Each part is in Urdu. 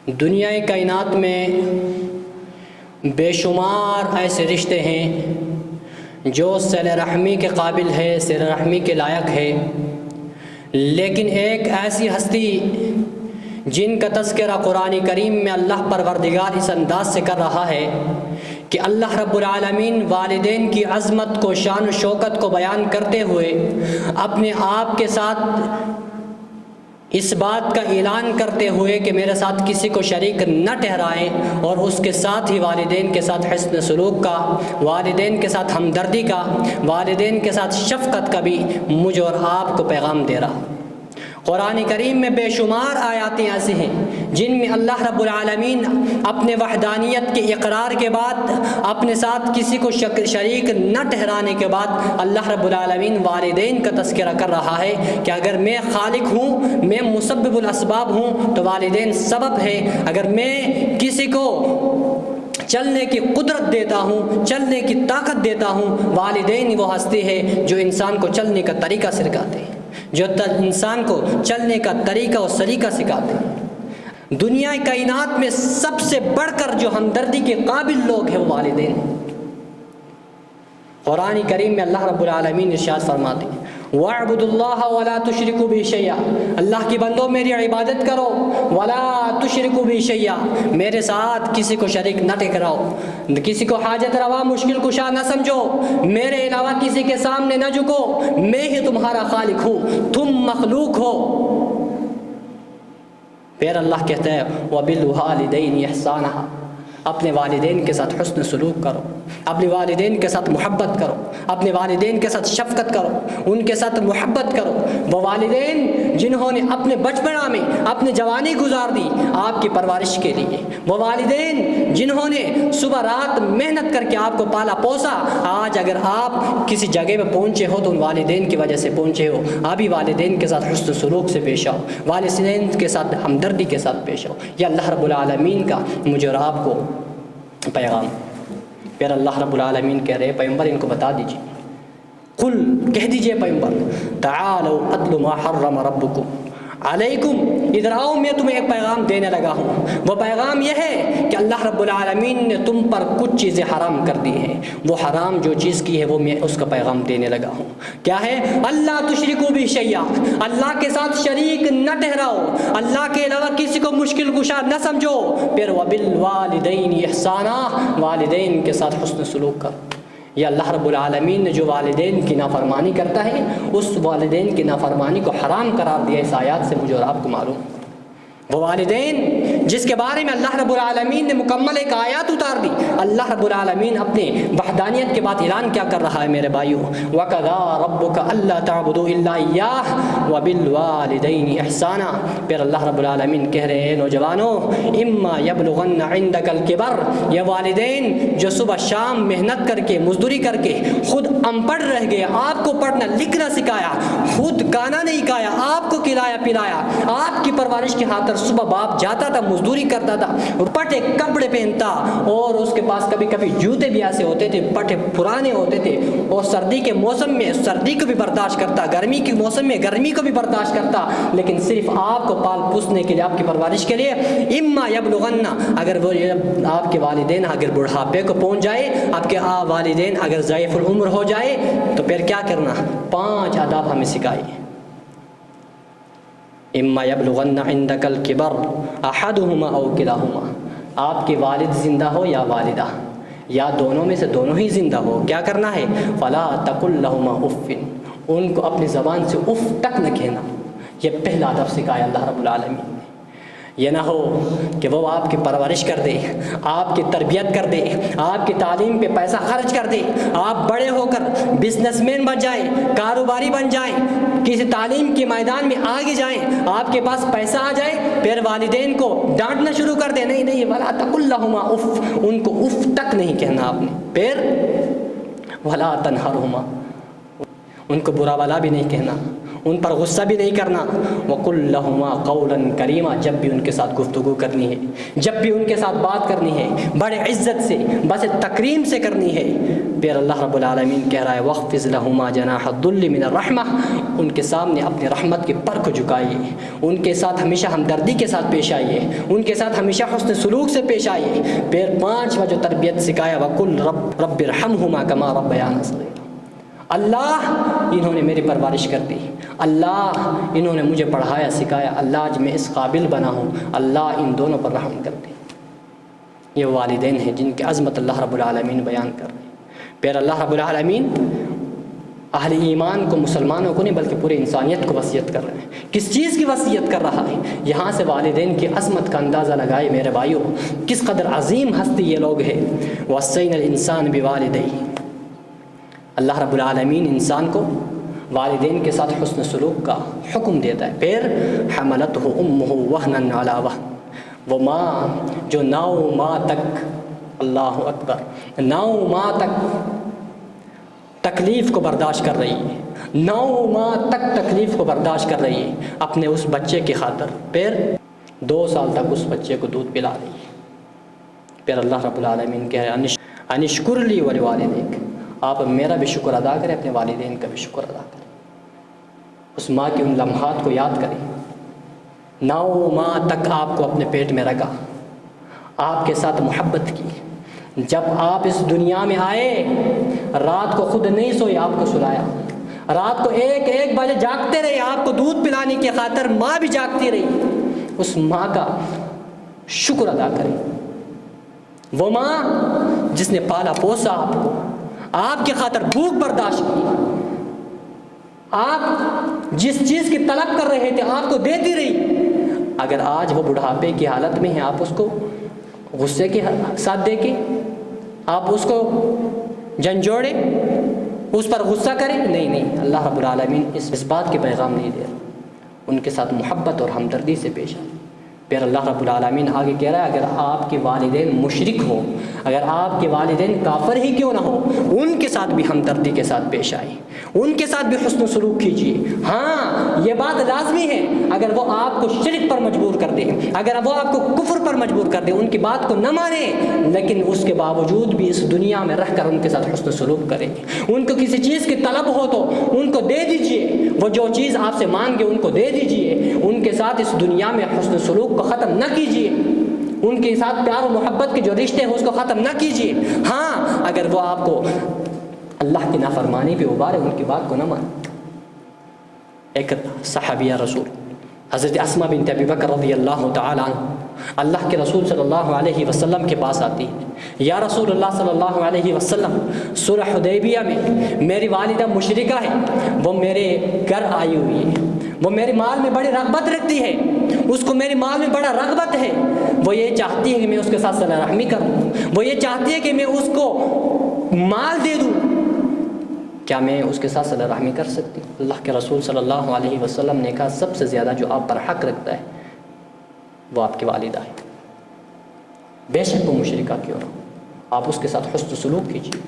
دنیا کائنات میں بے شمار ایسے رشتے ہیں جو صلہ رحمی کے قابل ہے، صلہ رحمی کے لائق ہے، لیکن ایک ایسی ہستی جن کا تذکرہ قرآن کریم میں اللہ پروردگار اس انداز سے کر رہا ہے کہ اللہ رب العالمین والدین کی عظمت کو، شان و شوکت کو بیان کرتے ہوئے اپنے آپ کے ساتھ اس بات کا اعلان کرتے ہوئے کہ میرے ساتھ کسی کو شریک نہ ٹھہرائیں، اور اس کے ساتھ ہی والدین کے ساتھ حسن سلوک کا، والدین کے ساتھ ہمدردی کا، والدین کے ساتھ شفقت کا بھی مجھے اور آپ کو پیغام دے رہا۔ قرآن کریم میں بے شمار آیاتیں ایسی ہیں جن میں اللہ رب العالمین اپنے وحدانیت کے اقرار کے بعد، اپنے ساتھ کسی کو شریک نہ ٹھہرانے کے بعد اللہ رب العالمین والدین کا تذکرہ کر رہا ہے کہ اگر میں خالق ہوں، میں مسبب الاسباب ہوں، تو والدین سبب ہے۔ اگر میں کسی کو چلنے کی قدرت دیتا ہوں، چلنے کی طاقت دیتا ہوں، والدین وہ ہستی ہے جو انسان کو چلنے کا طریقہ سکھاتے ہیں، جو انسان کو چلنے کا طریقہ اور سلیقہ سکھاتے ہیں۔ دنیا کائنات میں سب سے بڑھ کر جو ہمدردی کے قابل لوگ ہیں وہ والدین۔ قرآن کریم میں اللہ رب العالمین ارشاد فرماتے ہیں وَاعْبُدُوا اللَّهَ وَلَا تُشْرِكُوا بِهِ شَيْئًا، اللہ کی بندوں میری عبادت کرو، وَلَا تُشْرِكُوا بِهِ شَيْئًا، میرے ساتھ کسی کو شریک نہ ٹھہراؤ، کسی کو حاجت روا مشکل کشا نہ سمجھو، میرے علاوہ کسی کے سامنے نہ جھکو، میں ہی تمہارا خالق ہوں، تم مخلوق ہو۔ پھر اللہ کہتا ہے وَبِالْوَالِدَيْنِ إِحْسَانًا، اپنے والدین کے ساتھ حسن سلوک کرو، اپنے والدین کے ساتھ محبت کرو، اپنے والدین کے ساتھ شفقت کرو، ان کے ساتھ محبت کرو۔ وہ والدین جنہوں نے اپنے بچپنا میں اپنی جوانی گزار دی آپ کی پرورش کے لیے، وہ والدین جنہوں نے صبح رات محنت کر کے آپ کو پالا پوسا، آج اگر آپ کسی جگہ پہ پہنچے ہو تو ان والدین کی وجہ سے پہنچے ہو۔ ابھی والدین کے ساتھ حسن سلوک سے پیش آؤ، والدین کے ساتھ ہمدردی کے ساتھ پیش آؤ۔ یہ اللہ رب العالمین کا مجھے اور آپ کو پیغام۔ پھر اللہ رب العالمین کہہ رہے پیغمبر ان کو بتا دیجیے، قل کہہ دیجیے پیغمبر تعالوا اتل ما حرم ربکم علیکم، ادھر آؤ میں تمہیں ایک پیغام دینے لگا ہوں۔ وہ پیغام یہ ہے کہ اللہ رب العالمین نے تم پر کچھ چیزیں حرام کر دی ہیں، وہ حرام جو چیز کی ہے وہ میں اس کا پیغام دینے لگا ہوں۔ کیا ہے؟ اللہ تشرکوا بہ شیئا، اللہ کے ساتھ شریک نہ ٹھہراؤ، اللہ کے علاوہ کسی کو مشکل کشا نہ سمجھو۔ پھر وبالوالدین احسانا، والدین کے ساتھ حسن سلوک کرو۔ یہ اللہ رب العالمین نے جو والدین کی نافرمانی کرتا ہے اس والدین کی نافرمانی کو حرام قرار دیا۔ اس آیات سے مجھے اور آپ کو معلوم، وہ والدین جس کے بارے میں اللہ رب العالمین نے مکمل ایک آیات اتار دی۔ اللہ رب العالمین اپنے وحدانیت کے بعد اعلان کیا کر رہا ہے میرے بھائیو، وَقَضَىٰ رَبُّكَ أَلَّا تَعْبُدُوا إِلَّا إِيَّاهُ وَبِالْوَالِدَيْنِ إِحْسَانًا۔ پھر اللہ رب العالمین کہہ رہے ہیں نوجوانوں اِمَّا يَبْلُغَنَّ عِندَكَ الْكِبَرَ، یہ والدین جو صبح شام محنت کر کے مزدوری کر کے خود ان پڑھ رہ گئے، آپ کو پڑھنا لکھنا سکھایا، خود کھانا نہیں کھایا، آپ کو کھلایا پلایا، آپ کی پرورش کی خاطر صبح باپ جاتا تھا، مزدوری کرتا تھا، پٹے کپڑے پہنتا، اور اس کے پاس کبھی کبھی جوتے بھی ایسے ہوتے تھے پٹے پرانے ہوتے تھے، اور سردی کے موسم میں سردی کو بھی برداشت کرتا، گرمی کے موسم میں گرمی کو بھی برداشت کرتا، لیکن صرف آپ کو پال پوسنے کے لیے، آپ کی پرورش کے لیے۔ اما یبلغن، اگر وہ آپ کے والدین اگر بڑھاپے کو پہنچ جائے، آپ کے والدین اگر ضعیف العمر ہو جائے، تو پھر کیا کرنا؟ 5 آداب ہمیں سکھائے۔ اما یبلغن عندک الکبر احدہما او کلاہما، آپ کے والد زندہ ہو یا والدہ، یا دونوں میں سے دونوں ہی زندہ ہو، کیا کرنا ہے؟ فلا تقل لہما اف، ان کو اپنی زبان سے اف تک نہ کہنا۔ یہ پہلا ادب سکھایا اللہ رب العالمین نے۔ یہ نہ ہو کہ وہ آپ کی پرورش کر دے، آپ کی تربیت کر دے، آپ کی تعلیم پہ پیسہ خرچ کر دے، آپ بڑے ہو کر بزنس مین بن جائیں، کاروباری بن جائیں، کسی تعلیم کے میدان میں آگے جائیں، آپ کے پاس پیسہ آ جائے، پھر والدین کو ڈانٹنا شروع کر دیں، نہیں نہیں ولا تقل لہما اف، ان کو اف تک نہیں کہنا آپ نے۔ پھر ولا تنہرہما، ان کو برا بلا بھی نہیں کہنا، ان پر غصہ بھی نہیں کرنا. وَقُلْ لَهُمَا قَوْلًا كَرِيمًا, جب بھی ان کے ساتھ گفتگو کرنی ہے, جب بھی ان کے ساتھ بات کرنی ہے, بڑے عزت سے, بس تکریم سے کرنی ہے. پھر اللہ رب العالمین کہہ رہا ہے وَاخْفِضْ لَهُمَا جَنَاحَ الذُّلِّ مِنَ الرَّحْمَةِ, ان کے سامنے اپنی رحمت کے پر کو جھکائیے, ان کے ساتھ ہمیشہ ہمدردی کے ساتھ پیش آئیے, ان کے ساتھ ہمیشہ حسن سلوک سے پیش آئیے. پھر 5واں جو تربیت سکھایا وَقُلْ رَبِّ ارْحَمْهُمَا كَمَا رَبَّيَانِي صَغِيرًا, اللہ انہوں نے میری پرورش کر دی, اللہ انہوں نے مجھے پڑھایا سکھایا, اللہ آج میں اس قابل بنا ہوں, اللہ ان دونوں پر رحم کر دے. یہ والدین ہیں جن کی عظمت اللہ رب العالمین بیان کر رہے ہیں. پھر اللہ رب العالمین اہل ایمان کو, مسلمانوں کو نہیں بلکہ پورے انسانیت کو وصیت کر رہے ہیں. کس چیز کی وصیت کر رہا ہے؟ یہاں سے والدین کی عظمت کا اندازہ لگائے میرے بھائیوں, کس قدر عظیم ہستی یہ لوگ ہیں. وَوَصَّيْنَا الْإِنسَانَ بِوَالِدَيْهِ, اللہ رب العالمین انسان کو والدین کے ساتھ حسن سلوک کا حکم دیتا ہے. پھر حملتہ امہ وہنًا علی وہن, وہ ماں جو 9 ماہ تک, اللہ اکبر, 9 ماہ تک تکلیف کو برداشت کر رہی ہے, 9 ماہ تک تکلیف کو برداشت کر رہی ہے اپنے اس بچے کی خاطر. پھر 2 سال تک اس بچے کو دودھ پلا رہی ہے. پھر اللہ رب العالمین کہہ رہے ہیں انشکر لی ولوالدیک, آپ میرا بھی شکر ادا کریں, اپنے والدین کا بھی شکر ادا کریں. اس ماں کے ان لمحات کو یاد کریں. 9 ماہ تک آپ کو اپنے پیٹ میں رکھا, آپ کے ساتھ محبت کی. جب آپ اس دنیا میں آئے, رات کو خود نہیں سوئے, آپ کو سلایا. رات کو 1 بجے جاگتے رہے, آپ کو دودھ پلانے کی خاطر ماں بھی جاگتی رہی. اس ماں کا شکر ادا کریں. وہ ماں جس نے پالا پوسا آپ کو, آپ کی خاطر بھوک برداشت کی, آپ جس چیز کی طلب کر رہے تھے آپ کو دیتی رہی. اگر آج وہ بڑھاپے کی حالت میں ہے, آپ اس کو غصے کے ساتھ دے کے آپ اس کو جھنجھوڑیں, اس پر غصہ کریں؟ نہیں, اللہ رب العالمین اس بات کے پیغام نہیں دے رہا. ان کے ساتھ محبت اور ہمدردی سے پیش آئے. پھر اللہ رب العالمین آگے کہہ رہا ہے اگر آپ کے والدین مشرک ہو, اگر آپ کے والدین کافر ہی کیوں نہ ہو, ان کے ساتھ بھی ہمدردی کے ساتھ پیش آئے, ان کے ساتھ بھی حسن سلوک کیجیے. ہاں یہ بات لازمی ہے, اگر وہ آپ کو شرک پر مجبور کر دیں, اگر وہ آپ کو کفر پر مجبور کر دیں, ان کی بات کو نہ مانیں, لیکن اس کے باوجود بھی اس دنیا میں رہ کر ان کے ساتھ حسن سلوک کریں. ان کو کسی چیز کی طلب ہو تو ان کو دے دیجیے, وہ جو چیز آپ سے مانگے ان کو دے دیجیے. ان کے ساتھ اس دنیا میں حسن سلوک کو ختم نہ کیجیے, ان کے ساتھ پیار و محبت کے جو رشتے ہیں اس کو ختم نہ کیجیے. ہاں اگر وہ آپ کو اللہ کی نافرمانی پہ ابارے, ان کی بات کو نہ مانیں. ایک صحابیہ رسول حضرت اسماء بنت ابی بکر رضی اللہ تعالی عنہ اللہ کے رسول صلی اللہ علیہ وسلم کے پاس آتی ہے. یا رسول اللہ صلی اللہ علیہ وسلم, صلح حدیبیہ میں میری والدہ مشرکہ ہے, وہ میرے گھر آئی ہوئی ہے, وہ میرے مال میں بڑی رغبت رکھتی ہے, اس کو میرے مال میں بڑا رغبت ہے, وہ یہ چاہتی ہے کہ میں اس کے ساتھ صلہ رحمی کروں, وہ یہ چاہتی ہے کہ میں اس کو مال دے دوں, کیا میں اس کے ساتھ صلہ رحمی کر سکتی؟ اللہ کے رسول صلی اللہ علیہ وسلم نے کہا سب سے زیادہ جو آپ پر حق رکھتا ہے وہ آپ کی والدہ ہے, بے شک وہ مشرکہ کیوں نہ, آپ اس کے ساتھ حسن سلوک کیجیے,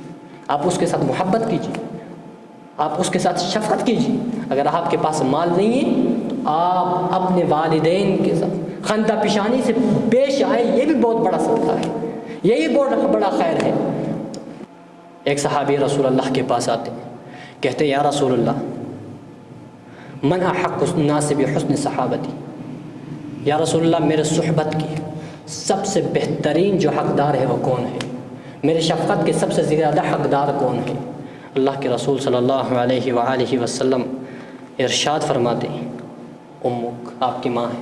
آپ اس کے ساتھ محبت کیجیے, آپ اس کے ساتھ شفقت کیجیے. اگر آپ کے پاس مال نہیں ہے تو آپ اپنے والدین کے ساتھ خندہ پیشانی سے پیش آئے, یہ بھی بہت بڑا صدقہ ہے, یہی بہت بڑا خیر ہے. ایک صحابی رسول اللہ کے پاس آتے ہیں, کہتے ہیں یا رسول اللہ من احق الناس بحسن صحابتی, یا رسول اللہ میرے صحبت کی سب سے بہترین جو حقدار ہے وہ کون ہے, میرے شفقت کے سب سے زیادہ حقدار کون ہے؟ اللہ کے رسول صلی اللہ علیہ وآلہ وسلم ارشاد فرماتے ہیں امک, آپ کی ماں ہے.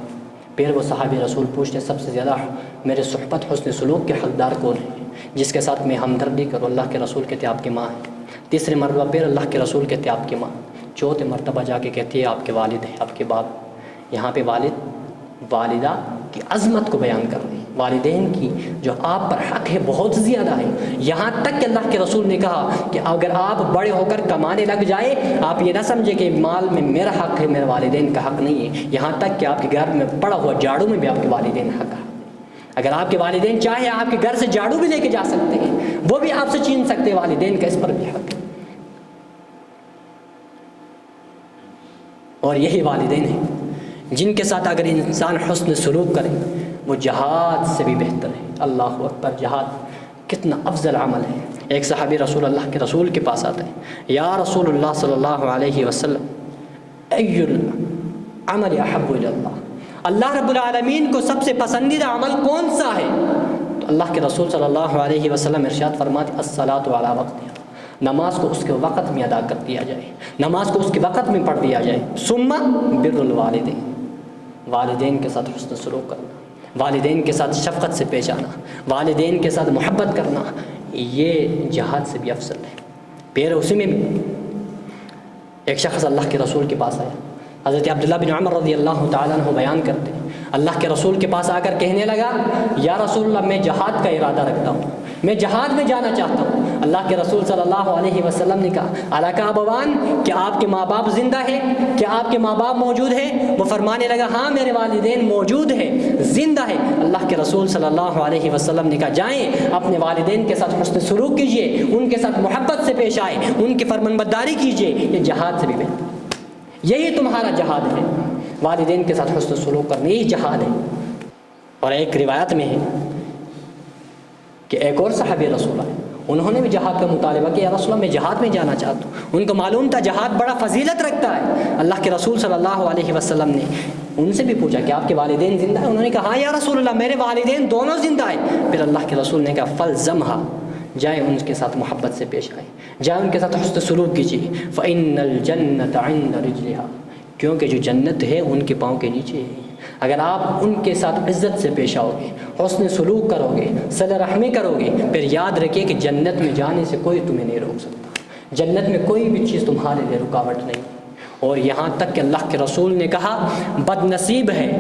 پھر وہ صحابی رسول پوچھتے سب سے زیادہ میرے صحبت حسن سلوک کے حقدار کون ہے, جس کے ساتھ میں ہمدردی کروں؟ اللہ کے رسول کہتے آپ کی ماں ہے. تیسری مرتبہ پھر اللہ کے رسول کہتے آپ کی ماں. چوتھے مرتبہ جا کے کہتی ہے آپ کے والد ہیں, آپ کے باپ. یہاں پہ والدہ کی عظمت کو بیان کر رہی ہے, والدین کی جو آپ پر حق ہے بہت زیادہ ہے. یہاں تک کہ اللہ کے رسول نے کہا کہ اگر آپ بڑے ہو کر کمانے لگ جائے, آپ یہ نہ سمجھے کہ مال میں میرا حق ہے, میرے والدین کا حق نہیں ہے. یہاں تک کہ آپ کے گھر میں پڑا ہوا جھاڑو میں بھی آپ کے والدین حق ہے. اگر آپ کے والدین چاہیں آپ کے گھر سے جھاڑو بھی لے کے جا سکتے ہیں, وہ بھی آپ سے چھین سکتے ہیں, والدین کا اس پر بھی حق ہے. اور یہی والدین ہیں جن کے ساتھ اگر انسان حسن سلوک کرے وہ جہاد سے بھی بہتر ہے۔ اللہ اکبر، جہاد کتنا افضل عمل ہے۔ ایک صحابی رسول اللہ کے رسول کے پاس آتے ہیں، یا رسول اللہ صلی اللہ علیہ وسلم ای العمل احب الی اللہ، اللہ رب العالمین کو سب سے پسندیدہ عمل کون سا ہے؟ تو اللہ کے رسول صلی اللہ علیہ وسلم ارشاد فرماتے الصلاۃ علی وقتہا، نماز کو اس کے وقت میں ادا کر دیا جائے، نماز کو اس کے وقت میں پڑھ دیا جائے۔ ثم بر الوالدین، والدین کے ساتھ حسن سلوک کرنا، والدین کے ساتھ شفقت سے پیش آنا، والدین کے ساتھ محبت کرنا، یہ جہاد سے بھی افضل ہے۔ پھر اسی میں بھی ایک شخص اللہ کے رسول کے پاس آیا، حضرت عبداللہ بن عمر رضی اللہ تعالیٰ عنہ بیان کرتے ہیں، اللہ کے رسول کے پاس آ کر کہنے لگا یا رسول اللہ میں جہاد کا ارادہ رکھتا ہوں، میں جہاد میں جانا چاہتا ہوں۔ اللہ کے رسول صلی اللہ علیہ وسلم نے کہا الاک ابوان، کیا آپ کے ماں باپ زندہ ہیں؟ کیا آپ کے ماں باپ موجود ہیں؟ وہ فرمانے لگا ہاں میرے والدین موجود ہیں، زندہ ہیں۔ اللہ کے رسول صلی اللہ علیہ وسلم نے کہا جائیں اپنے والدین کے ساتھ حسن سلوک کیجیے، ان کے ساتھ محبت سے پیش آئے، ان کی فرمانبرداری کیجیے، یہ جہاد سے بھی بہتر، یہی تمہارا جہاد ہے، والدین کے ساتھ حسن سلوک کرنا، یہی جہاد ہے۔ اور ایک روایت میں ہے کہ ایک اور صحابی رسول آئے، انہوں نے بھی جہاد کا مطالبہ کیا، یا رسول اللہ میں جہاد میں جانا چاہتا ہوں۔ ان کو معلوم تھا جہاد بڑا فضیلت رکھتا ہے۔ اللہ کے رسول صلی اللہ علیہ وسلم نے ان سے بھی پوچھا کہ آپ کے والدین زندہ ہیں؟ انہوں نے کہا ہاں یا رسول اللہ میرے والدین دونوں زندہ ہیں۔ پھر اللہ کے رسول نے کہا فلزمھا، جائیں ان کے ساتھ محبت سے پیش آئیں، جائیں ان کے ساتھ حسن سلوک کیجیے۔ فإن الجنة عند رجلها، کیونکہ جو جنت ہے ان کے پاؤں کے نیچے ہے۔ اگر آپ ان کے ساتھ عزت سے پیش آؤ گے، حسن سلوک کرو گے، صلہ رحمی کرو گے، پھر یاد رکھیے کہ جنت میں جانے سے کوئی تمہیں نہیں روک سکتا، جنت میں کوئی بھی چیز تمہارے لیے رکاوٹ نہیں۔ اور یہاں تک کہ اللہ کے رسول نے کہا بد نصیب ہے،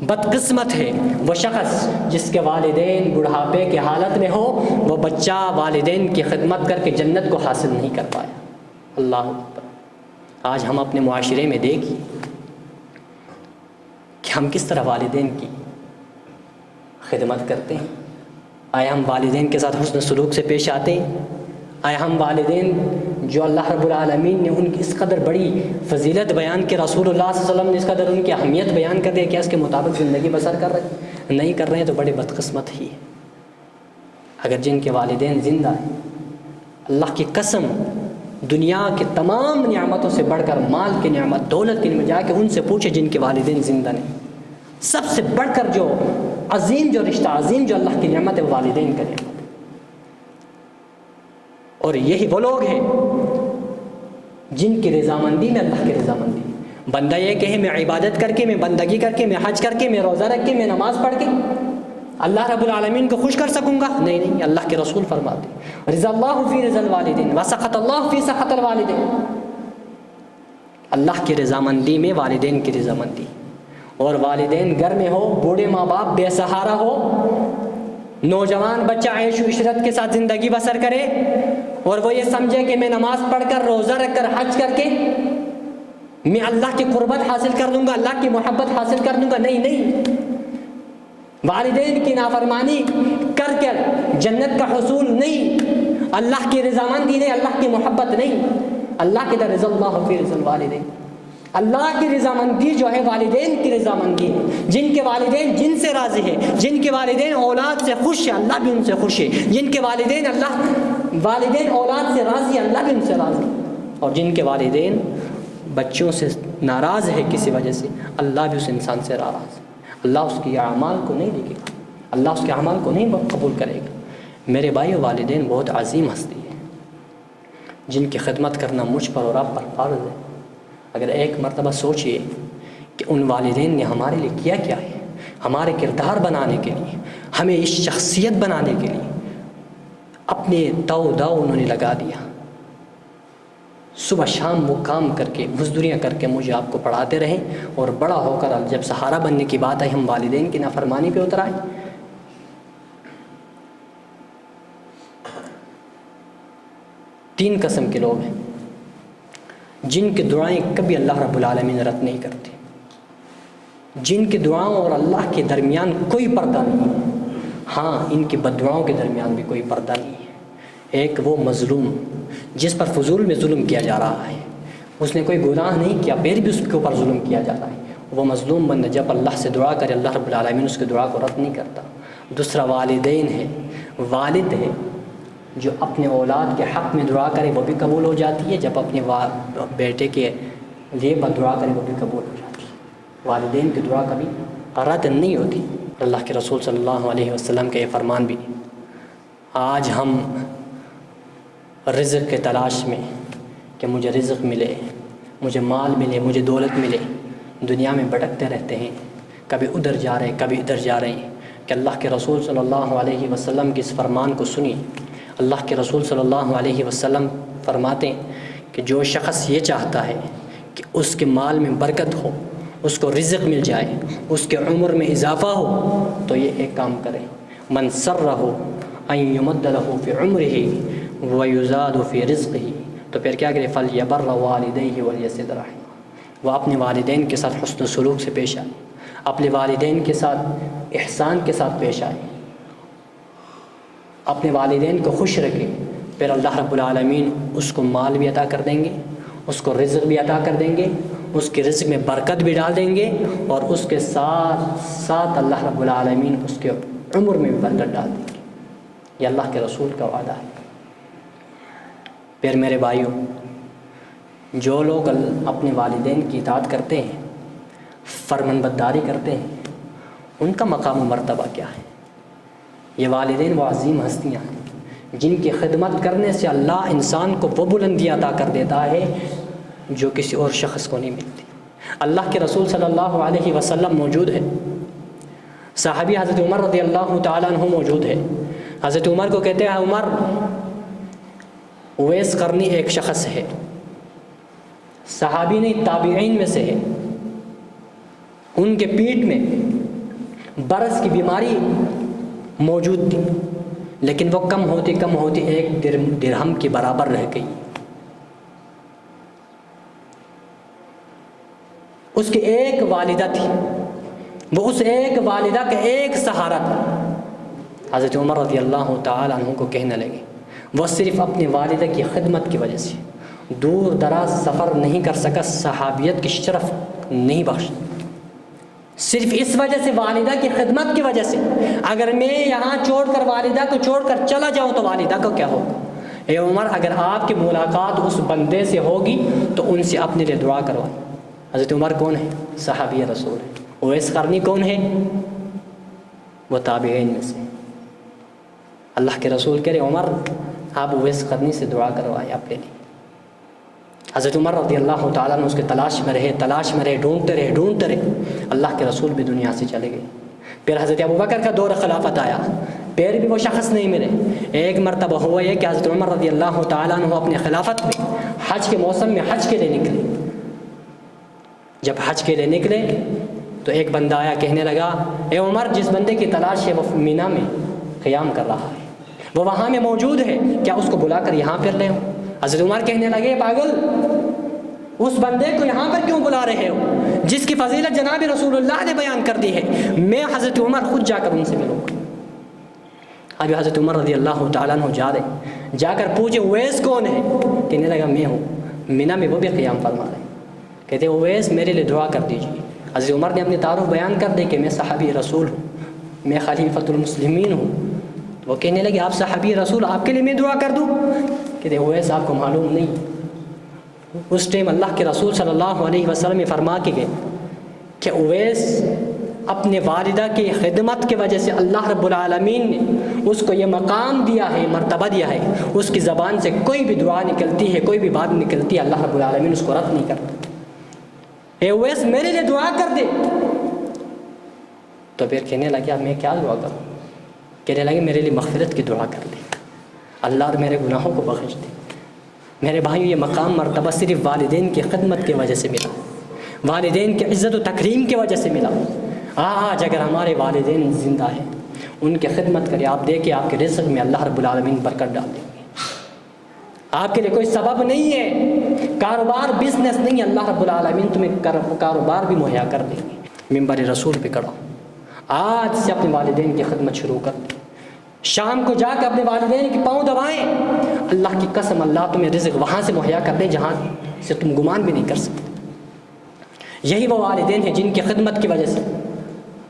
بدقسمت ہے وہ شخص جس کے والدین بڑھاپے کی حالت میں ہو، وہ بچہ والدین کی خدمت کر کے جنت کو حاصل نہیں کر پایا۔ اللہ اکبر، آج ہم اپنے معاشرے میں دیکھیں کہ ہم کس طرح والدین کی خدمت کرتے ہیں۔ آیا ہم والدین کے ساتھ حسن سلوک سے پیش آتے ہیں؟ آیا ہم والدین جو اللہ رب العالمین نے ان کی اس قدر بڑی فضیلت بیان کی، رسول اللہ صلی اللہ علیہ وسلم نے اس قدر ان کی اہمیت بیان کر دی، کیا اس کے مطابق زندگی بسر کر رہے ہیں؟ نہیں کر رہے ہیں تو بڑے بدقسمت ہی ہے۔ اگر جن کے والدین زندہ ہیں، اللہ کی قسم دنیا کی تمام نعمتوں سے بڑھ کر مال کی نعمت، دولت کی نعمت، جا کے ان سے پوچھے جن کے والدین زندہ نہیں، سب سے بڑھ کر جو عظیم جو رشتہ، عظیم جو اللہ کی نعمت ہے، والدین کا نعمت۔ اور یہی وہ لوگ ہیں جن کی رضامندی میں اللہ کی رضامندی۔ بندہ یہ کہے میں عبادت کر کے، میں بندگی کر کے، میں حج کر کے، میں روزہ رکھ کے، میں نماز پڑھ کے اللہ رب العالمین کو خوش کر سکوں گا؟ نہیں نہیں، اللہ کے رسول فرماتے رضا اللہ فی رضا الوالدین وسخط اللہ فی سخط الوالدین، اللہ کی رضامندی میں والدین کی رضامندی۔ اور والدین گھر میں ہو، بوڑھے ماں باپ بے سہارا ہو، نوجوان بچہ عیش و عشرت کے ساتھ زندگی بسر کرے اور وہ یہ سمجھے کہ میں نماز پڑھ کر، روزہ رکھ کر، حج کر کے میں اللہ کی قربت حاصل کر لوں گا، اللہ کی محبت حاصل کر لوں گا۔ نہیں نہیں، والدین کی نافرمانی کر کر جنت کا حصول نہیں، اللہ کی رضامندی نہیں، اللہ کی محبت نہیں۔ اللہ کی رضا اللہ فی رضا الوالدین، اللہ کی رضامندی جو ہے والدین کی رضامندی ہے۔ جن کے والدین جن سے راضی ہے، جن کے والدین اولاد سے خوش ہے، اللہ بھی ان سے خوش ہے۔ جن کے والدین اولاد سے راضی ہے، اللہ بھی ان سے راضی ہے۔ اور جن کے والدین بچوں سے ناراض ہے کسی وجہ سے، اللہ بھی اس انسان سے ناراض ہے۔ اللہ اس کے اعمال کو نہیں دیکھے گا، اللہ اس کے اعمال کو نہیں قبول کرے گا۔ میرے بھائی، والدین بہت عظیم ہستی ہے جن کی خدمت کرنا مجھ پر اور آپ پر فرض ہے۔ اگر ایک مرتبہ سوچئے کہ ان والدین نے ہمارے لیے کیا کیا ہے، ہمارے کردار بنانے کے لیے، ہمیں اس شخصیت بنانے کے لیے اپنے داؤ انہوں نے لگا دیا، صبح شام وہ کام کر کے، مزدوریاں کر کے مجھے آپ کو پڑھاتے رہیں، اور بڑا ہو کر جب سہارا بننے کی بات آئی ہم والدین کی نافرمانی پہ اتر آئے۔ تین قسم کے لوگ ہیں جن کی دعائیں کبھی اللہ رب العالمین رد نہیں کرتے، جن کی دعاؤں اور اللہ کے درمیان کوئی پردہ نہیں ہے، ہاں ان کی بد دعاؤں کے درمیان بھی کوئی پردہ نہیں ہے۔ ایک وہ مظلوم جس پر فضول میں ظلم کیا جا رہا ہے، اس نے کوئی گناہ نہیں کیا، پھر بھی اس کے اوپر ظلم کیا جاتا ہے۔ وہ مظلوم بندہ جب اللہ سے دعا کرے اللہ رب العالمین اس کی دعا کو رد نہیں کرتا۔ دوسرا والدین ہے، والد ہے جو اپنے اولاد کے حق میں دعا کرے وہ بھی قبول ہو جاتی ہے، جب اپنے بیٹے کے لیے دعا کرے وہ بھی قبول ہو جاتی ہے۔ والدین کی دعا کبھی رد نہیں ہوتی۔ اللہ کے رسول صلی اللہ علیہ وسلم کا یہ فرمان بھی، آج ہم رزق کے تلاش میں کہ مجھے رزق ملے، مجھے مال ملے، مجھے دولت ملے، دنیا میں بھٹکتے رہتے ہیں، کبھی ادھر جا رہے ہیں کبھی ادھر جا رہے ہیں، کہ اللہ کے رسول صلی اللہ علیہ وسلم کے اس فرمان کو سنیے۔ اللہ کے رسول صلی اللہ علیہ وسلم فرماتے ہیں کہ جو شخص یہ چاہتا ہے کہ اس کے مال میں برکت ہو، اس کو رزق مل جائے، اس کے عمر میں اضافہ ہو، تو یہ ایک کام کرے، من سرہ ان یمد لہ فی عمرہ ویزاد فی رزقہ، تو پھر کیا کرے، فلیبر والدیہ ولیصل رحمہ، وہ اپنے والدین کے ساتھ حسن سلوک سے پیش آئے، اپنے والدین کے ساتھ احسان کے ساتھ پیش آئے، اپنے والدین کو خوش رکھے، پھر اللہ رب العالمین اس کو مال بھی عطا کر دیں گے، اس کو رزق بھی عطا کر دیں گے، اس کے رزق میں برکت بھی ڈال دیں گے، اور اس کے ساتھ ساتھ اللہ رب العالمین اس کے عمر میں بھی برکت ڈال دیں گے۔ یہ اللہ کے رسول کا وعدہ ہے۔ پھر میرے بھائیوں، جو لوگ اپنے والدین کی اطاعت کرتے ہیں، فرمانبرداری کرتے ہیں، ان کا مقام و مرتبہ کیا ہے؟ یہ والدین وہ عظیم ہستیاں ہیں جن کی خدمت کرنے سے اللہ انسان کو وہ بلندیاں عطا کر دیتا ہے جو کسی اور شخص کو نہیں ملتی۔ اللہ کے رسول صلی اللہ علیہ وسلم موجود ہے، صحابی حضرت عمر رضی اللہ تعالیٰ عنہ موجود ہے۔ حضرت عمر کو کہتے ہیں، عمر، اویس قرنی ایک شخص ہے، صحابی نہیں تابعین میں سے ہے، ان کے پیٹھ میں برس کی بیماری موجود تھی، لیکن وہ کم ہوتی ایک درہم کے برابر رہ گئی۔ اس کی ایک والدہ تھی، وہ اس ایک والدہ کا ایک سہارا تھا۔ حضرت عمر رضی اللہ تعالیٰ عنہ کو کہنے لگے، وہ صرف اپنی والدہ کی خدمت کی وجہ سے دور دراز سفر نہیں کر سکا، صحابیت کی شرف نہیں بخش، صرف اس وجہ سے، والدہ کی خدمت کی وجہ سے۔ اگر میں یہاں چھوڑ کر والدہ کو چھوڑ کر چلا جاؤں تو والدہ کو کیا ہوگا؟ اے عمر، اگر آپ کی ملاقات اس بندے سے ہوگی تو ان سے اپنے لیے دعا کروائیں۔ حضرت عمر کون ہے؟ صحابی رسول ہے۔ اویس قرنی کون ہے؟ وہ تابعین میں سے۔ اللہ کے رسول کہہ رہے، عمر آپ اویس قرنی سے دعا کروائیں اپنے لیے۔ حضرت عمر رضی اللہ تعالیٰ نے اس کے تلاش میں رہے، ڈھونڈتے رہے، اللہ کے رسول بھی دنیا سے چلے گئے۔ پھر حضرت ابوبکر کا دور خلافت آیا، پھر بھی وہ شخص نہیں ملے۔ ایک مرتبہ ہوا یہ کہ حضرت عمر رضی اللہ تعالیٰ عنہ اپنے خلافت میں حج کے موسم میں حج کے لیے نکلے۔ جب حج کے لیے نکلے تو ایک بندہ آیا، کہنے لگا، اے عمر، جس بندے کی تلاش ہے وہ مینا میں قیام کر رہا ہے، وہ وہاں میں موجود ہے، کیا اس کو بلا کر یہاں پھر لے ہوں؟ حضرت عمر کہنے لگے، پاگل، اس بندے کو یہاں پر کیوں بلا رہے ہو جس کی فضیلت جناب رسول اللہ نے بیان کر دی ہے؟ میں حضرت عمر خود جا کر ان سے ملوں گا۔ ابھی حضرت عمر رضی اللہ تعالیٰ عنہ جا کر پوچھے، اویس کون ہے؟ کہنے لگا، میں ہوں، مینا میں وہ بھی قیام فرما رہے ہیں۔ کہتے ہیں، اویس میرے لیے دعا کر دیجیے۔ حضرت عمر نے اپنی تعارف بیان کر دی کہ میں صحابی رسول ہوں، میں خلیفۃ المسلمین ہوں۔ وہ کہنے لگے، آپ صحابی رسول، آپ کے لیے میں دعا کر دوں؟ کہتے ہیں، اویس آپ کو معلوم نہیں، اس ٹائم اللہ کے رسول صلی اللہ علیہ وسلم نے فرما کے گئے کہ اویس اپنے والدہ کی خدمت کی وجہ سے اللہ رب العالمین نے اس کو یہ مقام دیا ہے، مرتبہ دیا ہے، اس کی زبان سے کوئی بھی دعا نکلتی ہے، کوئی بھی بات نکلتی ہے، اللہ رب العالمین اس کو رد نہیں کرتا۔ اے اویس میرے لیے دعا کر دے۔ تو پھر کہنے لگے، اب میں کیا دعا کروں؟ کہنے لگے، میرے لیے مغفرت کی دعا کر دے، اللہ میرے گناہوں کو بخش دے۔ میرے بھائیو، یہ مقام مرتبہ صرف والدین کی خدمت کی وجہ سے ملا، والدین کی عزت و تکریم کی وجہ سے ملا۔ آج اگر ہمارے والدین زندہ ہیں، ان کی خدمت کریں، آپ دیکھیں آپ کے رزق میں اللہ رب العالمین برکت ڈال دیں گے۔ آپ کے لیے کوئی سبب نہیں ہے، کاروبار بزنس نہیں ہے، اللہ رب العالمین تمہیں کاروبار بھی مہیا کر دیں گے۔ منبر رسول پہ کھڑا، آج سے اپنے والدین کی خدمت شروع کر دیں۔ شام کو جا کے اپنے والدین کے پاؤں دبائیں، اللہ کی قسم اللہ تمہیں رزق وہاں سے مہیا کر دے جہاں سے تم گمان بھی نہیں کر سکتے۔ یہی وہ والدین ہیں جن کی خدمت کی وجہ سے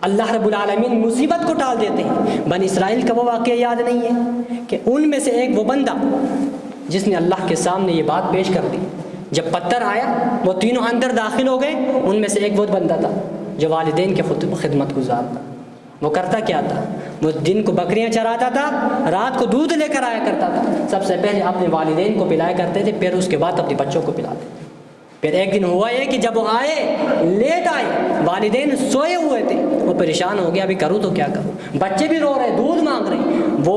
اللہ رب العالمین مصیبت کو ٹال دیتے ہیں۔ بنی اسرائیل کا وہ واقعہ یاد نہیں ہے کہ ان میں سے ایک وہ بندہ جس نے اللہ کے سامنے یہ بات پیش کر دی، جب پتھر آیا وہ تینوں اندر داخل ہو گئے، ان میں سے ایک وہ بندہ تھا جو والدین کی خدمت گزار تھا۔ وہ کرتا کیا تھا؟ وہ دن کو بکریاں چراتا تھا، رات کو دودھ لے کر آیا کرتا تھا۔ سب سے پہلے اپنے والدین کو پلایا کرتے تھے، پھر اس کے بعد اپنے بچوں کو پلاتے تھے۔ پھر ایک دن ہوا یہ کہ جب وہ آئے، لیٹ آئے، والدین سوئے ہوئے تھے، وہ پریشان ہو گیا ابھی کروں تو کیا کروں، بچے بھی رو رہے، دودھ مانگ رہے۔ وہ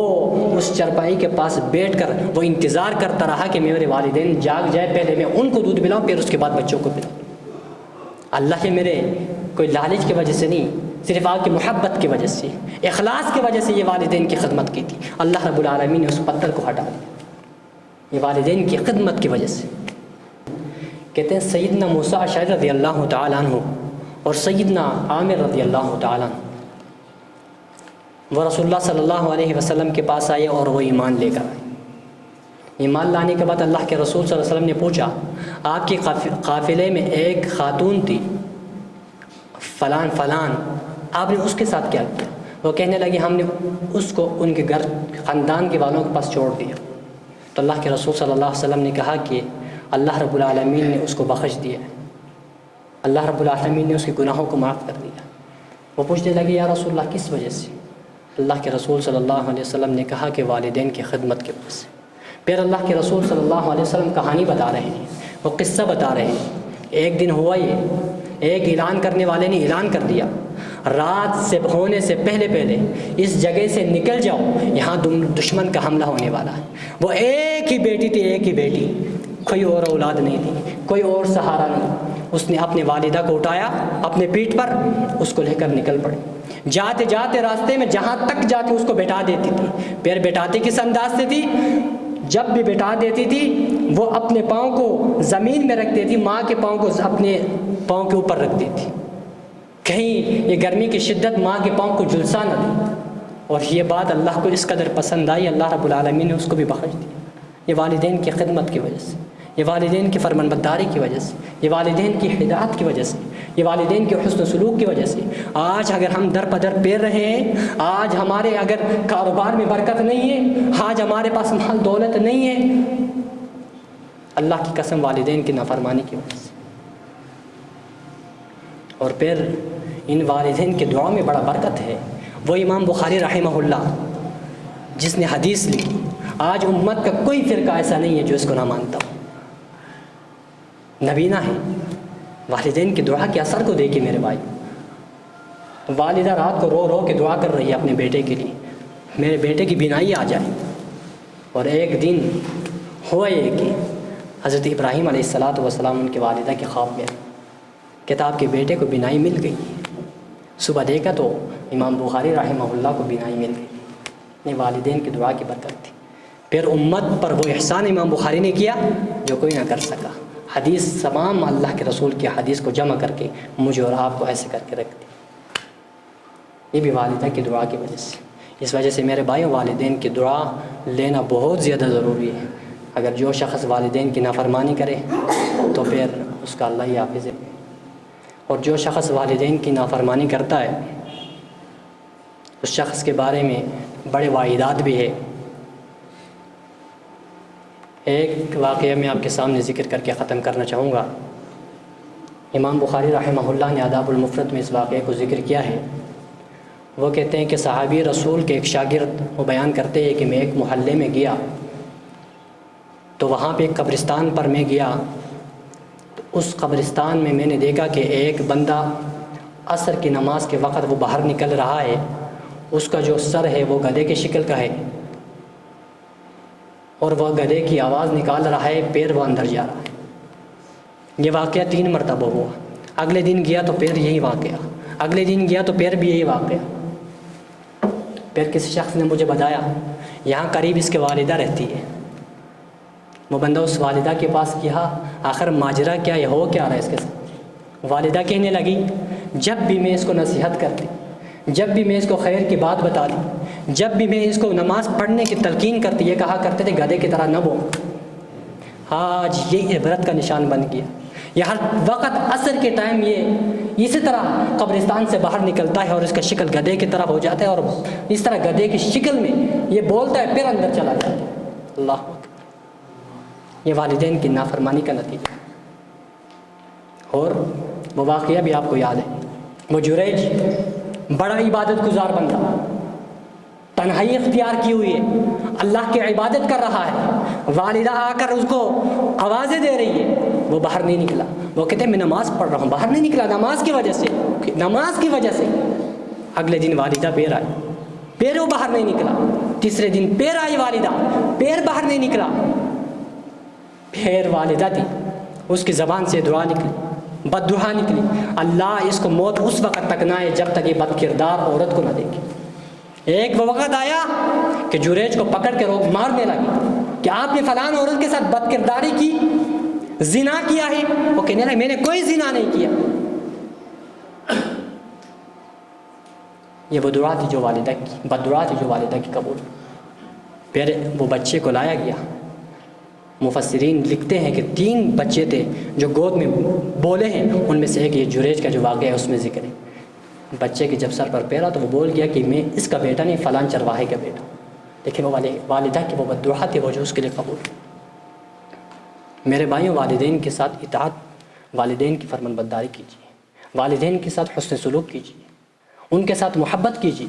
اس چرپائی کے پاس بیٹھ کر وہ انتظار کرتا رہا کہ میرے والدین جاگ جائے، پہلے میں ان کو دودھ پلاؤں پھر اس کے بعد بچوں کو پلاؤں۔ اللہ کے میرے کوئی لالچ کی وجہ سے نہیں، صرف آپ کی محبت کی وجہ سے، اخلاص کی وجہ سے یہ والدین کی خدمت کی تھی۔ اللہ رب العالمین نے اس پتھر کو ہٹا دیا، یہ والدین کی خدمت کی وجہ سے۔ کہتے ہیں سیدنا موسیٰ اشعری رضی اللہ تعالیٰ عنہ اور سیدنا عامر رضی اللہ تعالیٰ عنہ وہ رسول اللہ صلی اللہ علیہ وسلم کے پاس آئے اور وہ ایمان لے کر آئے۔ ایمان لانے کے بعد اللہ کے رسول صلی اللہ علیہ وسلم نے پوچھا، آپ کے قافلے میں ایک خاتون تھی فلان فلان، آپ نے اس کے ساتھ کیا کیا؟ وہ کہنے لگی ہم نے اس کو ان کے گھر خاندان کے والوں کے پاس چھوڑ دیا۔ تو اللہ کے رسول صلی اللہ علیہ وسلم نے کہا کہ اللہ رب العالمین نے اس کو بخش دیا، اللہ رب العالمین نے اس کے گناہوں کو معاف کر دیا۔ وہ پوچھنے لگے یا رسول اللہ کس وجہ سے؟ اللہ کے رسول صلی اللہ علیہ وسلم نے کہا کہ والدین کی خدمت کی وجہ سے۔ پھر اللہ کے رسول صلی اللہ علیہ وسلم کہانی بتا رہے ہیں، وہ قصہ بتا رہے ہیں۔ ایک دن ہوا یہ، ایک اعلان کرنے والے نے اعلان کر دیا، رات سے ہونے سے پہلے پہلے اس جگہ سے نکل جاؤ، یہاں دشمن کا حملہ ہونے والا ہے۔ وہ ایک ہی بیٹی تھی، ایک ہی بیٹی، کوئی اور اولاد نہیں تھی، کوئی اور سہارا نہیں۔ اس نے اپنے والدہ کو اٹھایا اپنے پیٹھ پر، اس کو لے کر نکل پڑے۔ جاتے جاتے راستے میں جہاں تک جاتی اس کو بٹھا دیتی تھی۔ پھر بٹھاتی کس انداز سے تھی؟ جب بھی بٹھا دیتی تھی وہ اپنے پاؤں کو زمین میں رکھتی تھی، ماں کے پاؤں کو اپنے پاؤں کے اوپر رکھ دیتی، کہیں یہ گرمی کی شدت ماں کے پاؤں کو جھلسا نہ دے۔ اور یہ بات اللہ کو اس قدر پسند آئی، اللہ رب العالمین نے اس کو بھی بخش دیا۔ یہ والدین کی خدمت کی وجہ سے، یہ والدین کی فرمانبرداری کی وجہ سے، یہ والدین کی ہدایت کی وجہ سے، یہ والدین کے حسن سلوک کی وجہ سے آج اگر ہم در پدر پیر رہے ہیں، آج ہمارے اگر کاروبار میں برکت نہیں ہے، آج ہمارے پاس مال دولت نہیں ہے، اللہ کی قسم والدین کی نافرمانی کی وجہ سے۔ اور پھر ان والدین کے دعاؤں میں بڑا برکت ہے۔ وہ امام بخاری رحمہ اللہ جس نے حدیث لکھی، آج امت کا کوئی فرقہ ایسا نہیں ہے جو اس کو نہ مانتا ہو، نبینا ہے۔ والدین کی دعا کے اثر کو دیکھیں میرے بھائی، والدہ رات کو رو رو کے دعا کر رہی ہے اپنے بیٹے کے لیے، میرے بیٹے کی بینائی آ جائے۔ اور ایک دن ہوا یہ کہ حضرت ابراہیم علیہ السلام ان کے والدہ کے خواب میں کتاب کے بیٹے کو بینائی مل گئی۔ صبح دیکھا تو امام بخاری رحمہ اللہ کو بینائی مل گئی۔ یہ والدین کی دعا کی برکت تھی۔ پھر امت پر وہ احسان امام بخاری نے کیا جو کوئی نہ کر سکا۔ حدیث تمام اللہ کے رسول کی حدیث کو جمع کر کے مجھے اور آپ کو ایسے کر کے رکھ دی، یہ بھی والدہ کی دعا کی وجہ سے۔ اس وجہ سے میرے بھائیوں والدین کی دعا لینا بہت زیادہ ضروری ہے۔ اگر جو شخص والدین کی نافرمانی کرے تو پھر اس کا اللہ ہی حافظ ہے، اور جو شخص والدین کی نافرمانی کرتا ہے اس شخص کے بارے میں بڑے وعیدات بھی ہے۔ ایک واقعہ میں آپ کے سامنے ذکر کر کے ختم کرنا چاہوں گا۔ امام بخاری رحمہ اللہ نے آداب المفرد میں اس واقعے کو ذکر کیا ہے۔ وہ کہتے ہیں کہ صحابی رسول کے ایک شاگرد وہ بیان کرتے ہیں کہ میں ایک محلے میں گیا تو وہاں پہ ایک قبرستان پر میں گیا، تو اس قبرستان میں میں نے دیکھا کہ ایک بندہ عصر کی نماز کے وقت وہ باہر نکل رہا ہے، اس کا جو سر ہے وہ گدھے کی شکل کا ہے، اور وہ گدھے کی آواز نکال رہا ہے، پیر وہ اندر جا رہا ہے۔ یہ واقعہ 3 مرتبہ ہوا۔ اگلے دن گیا تو پھر یہی واقعہ، اگلے دن گیا تو پھر بھی یہی واقعہ۔ پھر کسی شخص نے مجھے بتایا یہاں قریب اس کے والدہ رہتی ہے۔ وہ بندہ اس والدہ کے پاس کیا آخر ماجرا کیا، یہ ہو کیا رہا ہے اس کے ساتھ؟ والدہ کہنے لگی جب بھی میں اس کو نصیحت کرتی، جب بھی میں اس کو خیر کی بات بتا دی، جب بھی میں اس کو نماز پڑھنے کی تلقین کرتی یہ کہا کرتے تھے گدھے کی طرح نہ بول. آج یہ عبرت کا نشان بن گیا. یہ ہر وقت عصر کے ٹائم یہ اسی طرح قبرستان سے باہر نکلتا ہے اور اس کا شکل گدھے کی طرح ہو جاتا ہے اور اس طرح گدھے کی شکل میں یہ بولتا ہے پھر اندر چلا جاتا ہے. اللہ اکبر. یہ والدین کی نافرمانی کا نتیجہ. اور وہ واقعہ بھی آپ کو یاد ہے, وہ جریج بڑا عبادت گزار بندہ, تنہائی اختیار کی ہوئی ہے, اللہ کی عبادت کر رہا ہے, والدہ آ کر اس کو آوازیں دے رہی ہے, وہ باہر نہیں نکلا. وہ کہتے ہیں میں نماز پڑھ رہا ہوں, باہر نہیں نکلا نماز کی وجہ سے, نماز کی وجہ سے. اگلے دن والدہ پیر آئی, پیر وہ باہر نہیں نکلا. تیسرے دن پیر آئی والدہ, پیر باہر نہیں نکلا. پھر والدہ تھی, اس کی زبان سے دعا نکلی, بد دعا نکلی, اللہ اس کو موت اس وقت تک نہ آئے جب تک یہ بد کردار عورت کو نہ دیکھے. ایک وہ وقت آیا کہ جریج کو پکڑ کے روک مارنے لگی کہ آپ نے فلان عورت کے ساتھ بد کرداری کی, زنا کیا ہے. وہ کہنے لگا میں نے کوئی زنا نہیں کیا. یہ وہ دعا تھی جو والدہ کی, بد دعا تھی جو والدہ کی قبول. پھر وہ بچے کو لایا گیا. مفسرین لکھتے ہیں کہ 3 بچے تھے جو گود میں بولے ہیں, ان میں سے ایک یہ جریج کا جو واقعہ ہے اس میں ذکر ہے. بچے کے جب سر پر پیرا تو وہ بول گیا کہ میں اس کا بیٹا نہیں, فلان چرواہے کا بیٹا. دیکھیں وہ والدہ کی وہ بد دعا تھی وہ جو اس کے لیے قبول. میرے بھائیوں, والدین کے ساتھ اطاعت, والدین کی فرمان برداری کیجیے, والدین کے ساتھ حسن سلوک کیجیے, ان کے ساتھ محبت کیجیے.